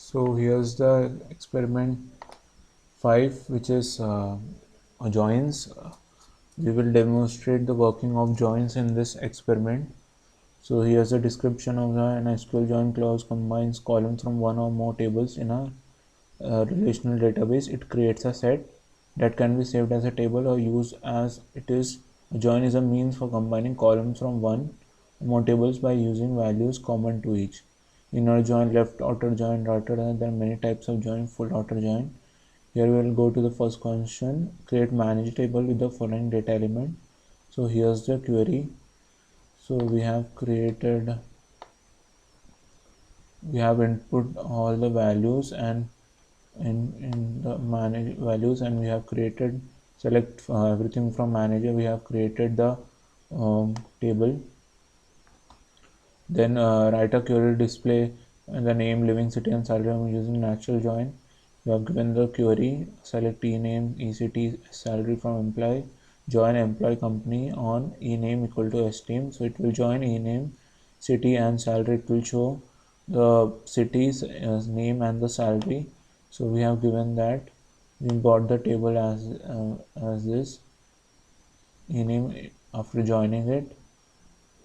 So here's the experiment 5, which is joins. We will demonstrate the working of joins in this experiment. So here's a description of an SQL join clause combines columns from one or more tables in a relational database. It creates a set that can be saved as a table or used as it is. A join is a means for combining columns from one or more tables by using values common to each. Inner join, left outer join, right outer join. There are many types of join, full outer join. Here we will go to the first question, create manage table with the following data element. So here's the query. So we have input all the values and in the manage values, and we have created select everything from manager. We have created the table. Then write a query display the name, living city and salary. I'm using natural join. You have given the query, select ename ECT salary from employee, join employee company on ename equal to stname. So it will join ename, city and salary. It will show the city's name and the salary. So we have given that. We got the table as this ename after joining it.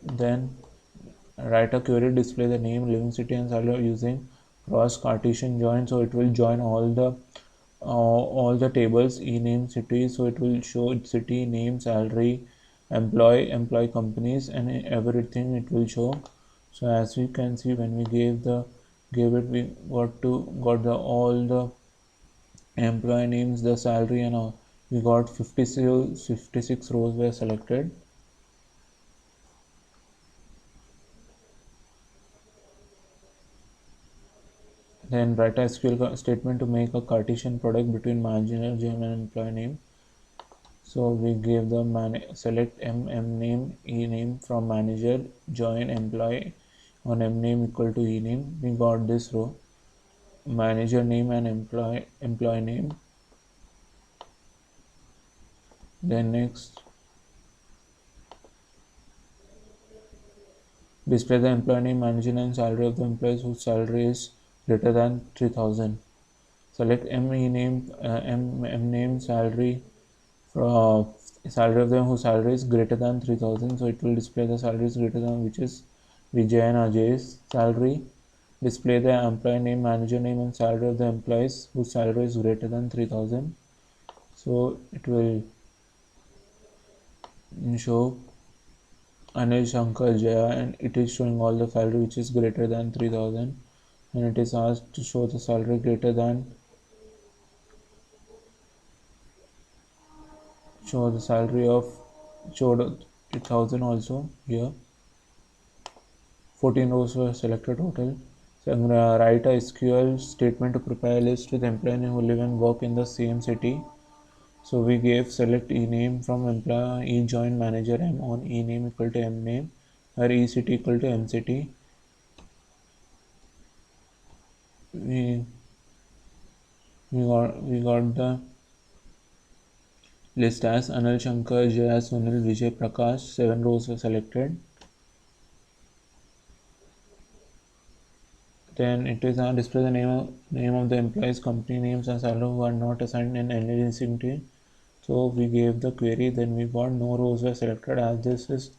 Then write a query display the name, living city and salary using cross Cartesian join. So it will join all the tables ename city. So it will show city, name, salary, employee companies, and everything it will show. So as we can see, when we gave it, we got the all the employee names, the salary, and all. We got 56 rows were selected. Then write a SQL statement to make a Cartesian product between manager name and employee name. So we gave the select name ename from manager, join employee on name equal to ename. We got this row, manager name and employee name. Then next, display the employee name, manager name, salary of the employees whose salary is greater than 3000. Select name name salary from salary of them whose salary is greater than 3000. So it will display the salary is greater than, which is Vijay and Ajay's salary. Display the employee name, manager name and salary of the employees whose salary is greater than 3000. So it will show Anil, Shankar, Jaya, and it is showing all the salary which is greater than 3000, and it is asked to show the salary greater than show the salary of showed 3000 also. Here 14 rows were selected total. So I'm gonna write a SQL statement to prepare a list with employees who live and work in the same city. So we gave select ename from employee join manager M on ename equal to mname, or ecity equal to mcity. We got the list as Anil, Shankar, Jaya, Sunil, Vijay, Prakash. 7 rows were selected. Then it is display the name of the employees, company names, and salary who are not assigned in any city. So we gave the query. Then we got no rows were selected as this is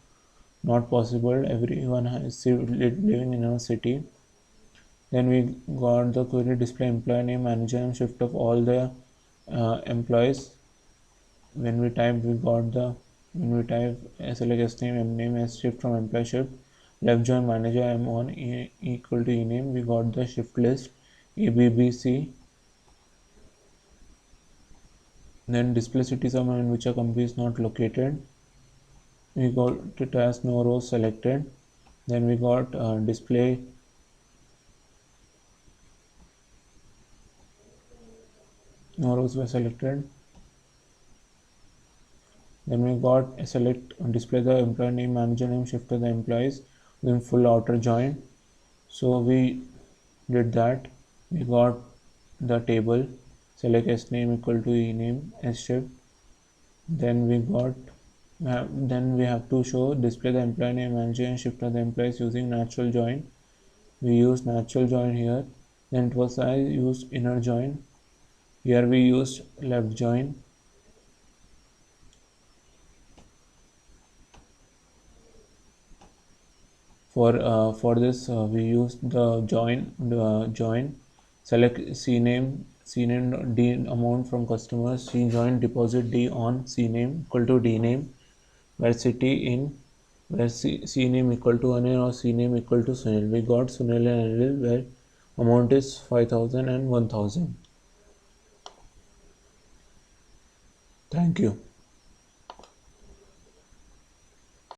not possible. Everyone is living in a city. Then we got the query display employee name, manager name, shift of all the employees. When we type, select S name, M name as shift from employee shift. Left join manager M on equal to E name. We got the shift list ABBC. Then display cities in which a company is not located. We got it as no rows selected. Then we got display no rows were selected. Then we got select display the employee name, manager name, shift to the employees, then full outer join. So we did that. We got the table, select S name equal to E name, S shift. Then we have to show display the employee name, manager and shift to the employees using natural join. We use natural join here. Then it was I used inner join. Here we used left join. For this we use the join. Select CNAME D amount from customers. C join deposit D on CNAME equal to D name, where city in, where CNAME equal to Anil or CNAME equal to Sunil. We got Sunil and Anil where amount is 5,000 and 1,000. Thank you.